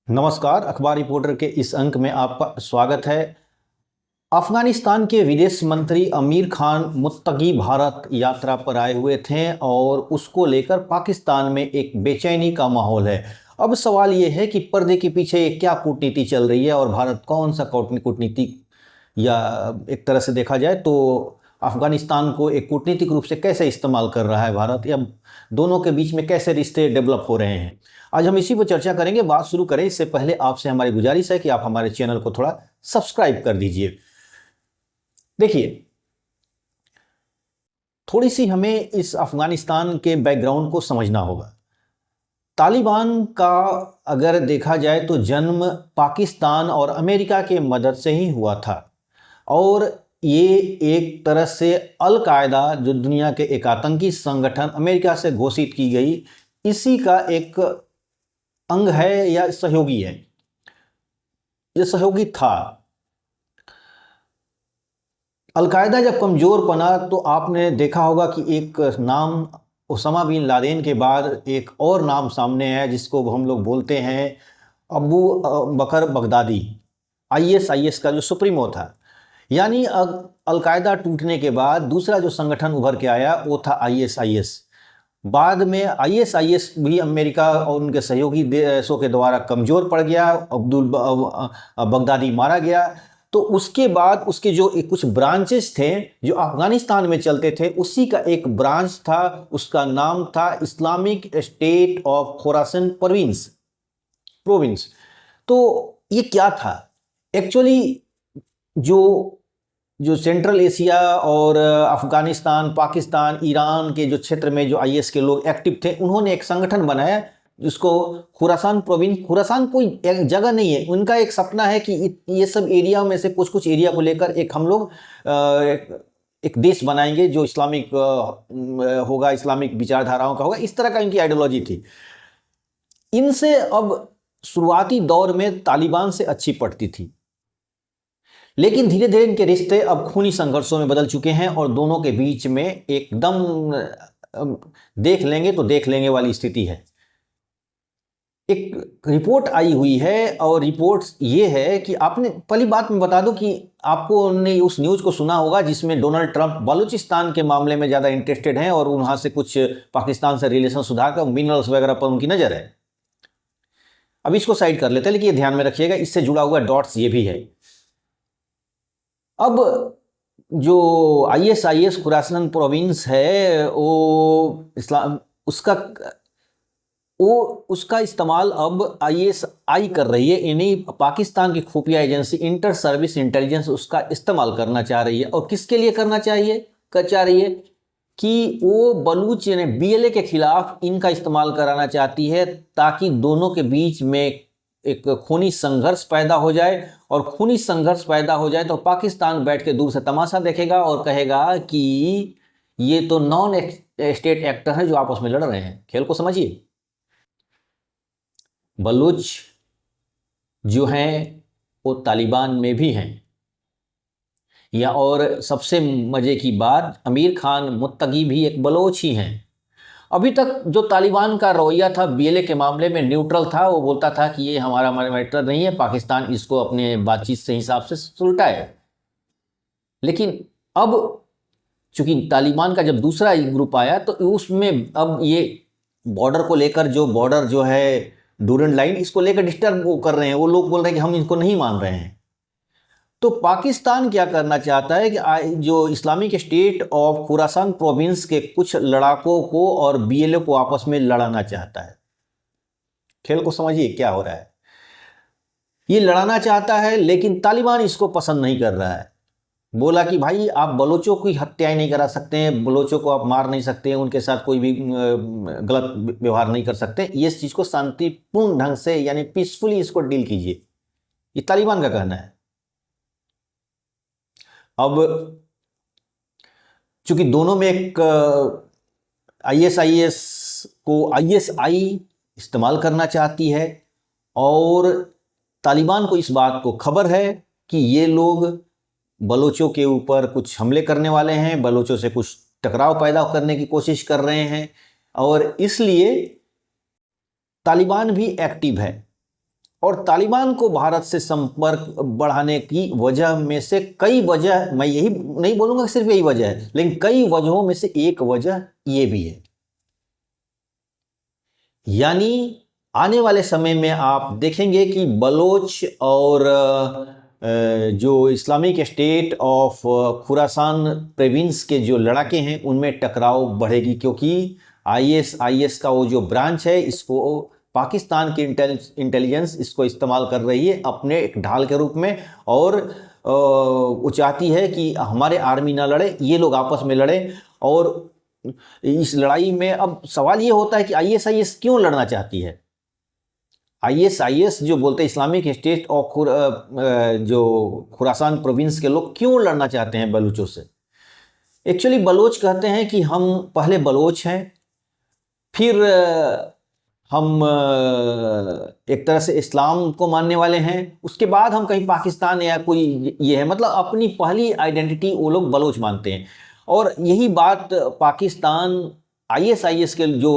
नमस्कार, अखबार रिपोर्टर के इस अंक में आपका स्वागत है। अफगानिस्तान के विदेश मंत्री आमिर खान मुत्तकी भारत यात्रा पर आए हुए थे और उसको लेकर पाकिस्तान में एक बेचैनी का माहौल है। अब सवाल ये है कि पर्दे के पीछे क्या कूटनीति चल रही है और भारत कौन सा कूटनीति, या एक तरह से देखा जाए तो अफगानिस्तान को एक कूटनीतिक रूप से कैसे इस्तेमाल कर रहा है भारत, या दोनों के बीच में कैसे रिश्ते डेवलप हो रहे हैं। आज हम इसी पर चर्चा करेंगे। बात शुरू करें इससे पहले आपसे हमारी गुजारिश है कि आप हमारे चैनल को थोड़ा सब्सक्राइब कर दीजिए। देखिए, थोड़ी सी हमें इस अफगानिस्तान के बैकग्राउंड को समझना होगा। तालिबान का अगर देखा जाए तो जन्म पाकिस्तान और अमेरिका के मदद से ही हुआ था, और ये एक तरह से अल कायदा, जो दुनिया के एक आतंकी संगठन अमेरिका से घोषित की गई, इसी का एक अंग है या सहयोगी है। ये सहयोगी था। अलकायदा जब कमज़ोर बना तो आपने देखा होगा कि एक नाम, ओसामा बिन लादेन के बाद एक और नाम सामने है जिसको हम लोग बोलते हैं अबू बकर बगदादी, आईएस का जो सुप्रीमो था। यानी अलकायदा टूटने के बाद दूसरा जो संगठन उभर के आया वो था आईएस। बाद में आईएस भी अमेरिका और उनके सहयोगी देशों के द्वारा कमज़ोर पड़ गया, अब्दुल बगदादी मारा गया। तो उसके बाद उसके जो कुछ ब्रांचेस थे जो अफगानिस्तान में चलते थे, उसी का एक ब्रांच था, उसका नाम था Islamic state of Khorasan province. तो ये क्या था एक्चुअली? जो सेंट्रल एशिया और अफगानिस्तान, पाकिस्तान, ईरान के जो क्षेत्र में जो आईएस के लोग एक्टिव थे, उन्होंने एक संगठन बनाया जिसको खुरासान प्रोविंस। खुरासान कोई एक जगह नहीं है, उनका एक सपना है कि ये सब एरिया में से कुछ एरिया को लेकर एक हम लोग एक देश बनाएंगे जो इस्लामिक होगा, इस्लामिक विचारधाराओं का होगा। इस तरह का इनकी आइडियोलॉजी थी। इनसे अब शुरुआती दौर में तालिबान से अच्छी पड़ती थी, लेकिन धीरे धीरे इनके रिश्ते अब खूनी संघर्षों में बदल चुके हैं और दोनों के बीच में एकदम देख लेंगे वाली स्थिति है। एक रिपोर्ट आई हुई है और रिपोर्ट ये है कि आपने, पहली बात मैं बता दूं कि आपको ने उस न्यूज़ को सुना होगा जिसमें डोनाल्ड ट्रंप बलूचिस्तान के मामले में ज़्यादा इंटरेस्टेड हैं और वहाँ से कुछ पाकिस्तान से रिलेशन सुधार कर मिनरल्स वगैरह पर उनकी नज़र है। अब इसको साइड कर लेते हैं, लेकिन ये ध्यान में रखिएगा, इससे जुड़ा हुआ डॉट्स ये भी है। अब जो आईएस खुरासान प्रोविंस है वो इस्लाम, उसका इस्तेमाल अब आईएसआई कर रही है, यानी पाकिस्तान की खुफिया एजेंसी इंटर सर्विस इंटेलिजेंस उसका इस्तेमाल करना चाह रही है। और किसके लिए करना चाह रही है कि वो बलूच यानी बीएलए के खिलाफ इनका इस्तेमाल कराना चाहती है, ताकि दोनों के बीच में एक खूनी संघर्ष पैदा हो जाए। और खूनी संघर्ष पैदा हो जाए तो पाकिस्तान बैठ के दूर से तमाशा देखेगा और कहेगा कि ये तो नॉन स्टेट एक्टर है जो आपस में लड़ रहे हैं। खेल को समझिए। बलूच जो हैं वो तालिबान में भी हैं, या और सबसे मज़े की बात, आमिर खान मुत्तकी भी एक बलोच ही हैं। अभी तक जो तालिबान का रवैया था बीएलए के मामले में न्यूट्रल था, वो बोलता था कि ये हमारा मैटर नहीं है, पाकिस्तान इसको अपने बातचीत से हिसाब से सुलटाए। लेकिन अब चूंकि तालिबान का जब दूसरा ग्रुप आया तो उसमें अब ये बॉर्डर को लेकर, जो बॉर्डर जो है डूरन लाइन, इसको लेकर डिस्टर्ब वो कर रहे हैं। वो लोग बोल रहे हैं कि हम इनको नहीं मान रहे हैं। तो पाकिस्तान क्या करना चाहता है कि जो Islamic state of Khorasan province के कुछ लड़ाकों को और बीएलए को आपस में लड़ाना चाहता है। खेल को समझिए क्या हो रहा है। ये लड़ाना चाहता है, लेकिन तालिबान इसको पसंद नहीं कर रहा है। बोला कि भाई आप बलोचों की हत्याएं नहीं करा सकते हैं, बलोचों को आप मार नहीं सकते हैं, उनके साथ कोई भी गलत व्यवहार नहीं कर सकते। ये इस चीज़ को शांतिपूर्ण ढंग से यानी पीसफुली इसको डील कीजिए, ये तालिबान का कहना है। अब चूंकि दोनों में एक आईएस को आईएसआई इस्तेमाल करना चाहती है, और तालिबान को इस बात को खबर है कि ये लोग बलोचों के ऊपर कुछ हमले करने वाले हैं, बलोचों से कुछ टकराव पैदा करने की कोशिश कर रहे हैं, और इसलिए तालिबान भी एक्टिव है। और तालिबान को भारत से संपर्क बढ़ाने की वजह में से कई वजह, मैं यही नहीं बोलूँगा कि सिर्फ यही वजह है, लेकिन कई वजहों में से एक वजह ये भी है। यानी आने वाले समय में आप देखेंगे कि बलोच और जो Islamic state of Khorasan province के जो लड़ाके हैं उनमें टकराव बढ़ेगी, क्योंकि आईएस का वो जो ब्रांच है इसको पाकिस्तान की इंटेलिजेंस इसको इस्तेमाल कर रही है अपने एक ढाल के रूप में, और वो चाहती है कि हमारे आर्मी ना लड़े, ये लोग आपस में लड़े। और इस लड़ाई में अब सवाल ये होता है कि आईएस क्यों लड़ना चाहती है। आईएस जो बोलते हैं इस्लामिक स्टेट ऑफ जो खुरासान प्रोविंस के लोग क्यों लड़ना चाहते हैं बलूचों से। एक्चुअली बलोच कहते हैं कि हम पहले बलोच हैं, फिर हम एक तरह से इस्लाम को मानने वाले हैं, उसके बाद हम कहीं पाकिस्तान या कोई ये है, मतलब अपनी पहली आइडेंटिटी वो लोग बलोच मानते हैं। और यही बात पाकिस्तान आईएस के जो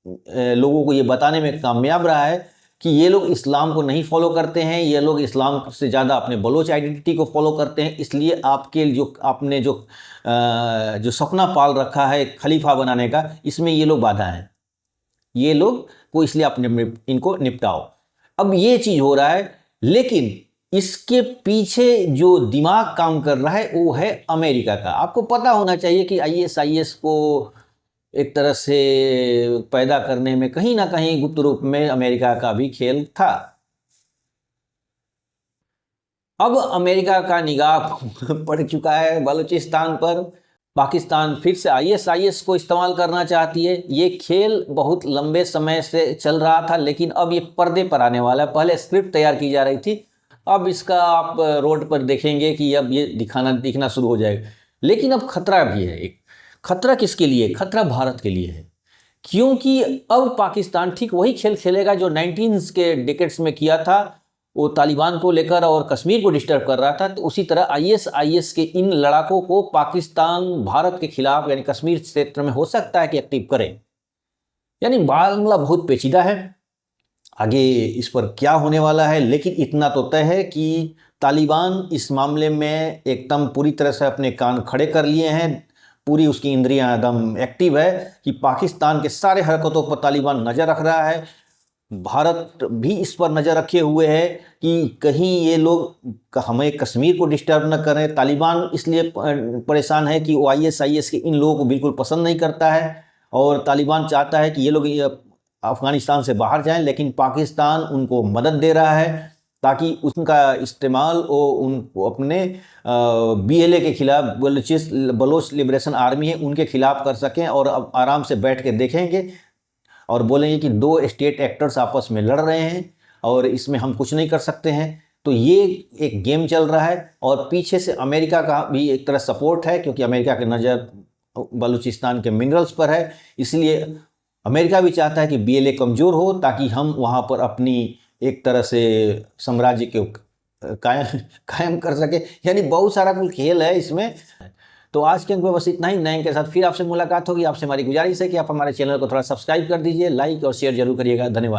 लोगों को ये बताने में कामयाब रहा है कि ये लोग इस्लाम को नहीं फॉलो करते हैं, ये लोग इस्लाम से ज़्यादा अपने बलोच आइडेंटिटी को फॉलो करते हैं। इसलिए आपने जो सपना पाल रखा है खलीफा बनाने का, इसमें ये लोग बाधा हैं, ये लोग को इसलिए अपने इनको निपटाओ। अब ये चीज़ हो रहा है, लेकिन इसके पीछे जो दिमाग काम कर रहा है वो है अमेरिका का। आपको पता होना चाहिए कि आईएस को एक तरह से पैदा करने में कहीं ना कहीं गुप्त रूप में अमेरिका का भी खेल था। अब अमेरिका का निगाह पड़ चुका है बलूचिस्तान पर। पाकिस्तान फिर से आईएस को इस्तेमाल करना चाहती है। ये खेल बहुत लंबे समय से चल रहा था, लेकिन अब ये पर्दे पर आने वाला है। पहले स्क्रिप्ट तैयार की जा रही थी, अब इसका आप रोड पर देखेंगे कि अब ये दिखना शुरू हो जाएगा। लेकिन अब खतरा भी है। एक खतरा किसके लिए? खतरा भारत के लिए है, क्योंकि अब पाकिस्तान ठीक वही खेल खेलेगा जो 19 के डिकेड्स में किया था, वो तालिबान को लेकर और कश्मीर को डिस्टर्ब कर रहा था। तो उसी तरह आईएस के इन लड़ाकों को पाकिस्तान भारत के खिलाफ यानी कश्मीर क्षेत्र में हो सकता है कि एक्टिव करे। यानी मामला बहुत पेचीदा है, आगे इस पर क्या होने वाला है। लेकिन इतना तो तय है कि तालिबान इस मामले में एकदम पूरी तरह से अपने कान खड़े कर लिए हैं, पूरी उसकी इंद्रियां एकदम एक्टिव है कि पाकिस्तान के सारे हरकतों पर तालिबान नज़र रख रहा है। भारत भी इस पर नज़र रखे हुए है कि कहीं ये लोग हमें कश्मीर को डिस्टर्ब न करें। तालिबान इसलिए परेशान है कि वो आईएस के इन लोगों को बिल्कुल पसंद नहीं करता है, और तालिबान चाहता है कि ये लोग अफ़गानिस्तान से बाहर जाएं, लेकिन पाकिस्तान उनको मदद दे रहा है ताकि उनका इस्तेमाल वो उनको अपने BLA के खिलाफ, बलोच लिबरेशन आर्मी है उनके खिलाफ कर सकें, और अब आराम से बैठ के देखेंगे और बोलेंगे कि दो स्टेट एक्टर्स आपस में लड़ रहे हैं और इसमें हम कुछ नहीं कर सकते हैं। तो ये एक गेम चल रहा है, और पीछे से अमेरिका का भी एक तरह सपोर्ट है, क्योंकि अमेरिका की नज़र बलूचिस्तान के मिनरल्स पर है। इसलिए अमेरिका भी चाहता है कि BLA कमज़ोर हो ताकि हम वहाँ पर अपनी एक तरह से साम्राज्य के कायम कर सके। यानी बहुत सारा कुछ खेल है इसमें। तो आज के अंक में बस इतना ही। नए के साथ फिर आपसे मुलाकात होगी। आपसे हमारी गुजारिश है कि आप हमारे चैनल को थोड़ा सब्सक्राइब कर दीजिए, लाइक और शेयर जरूर करिएगा। धन्यवाद।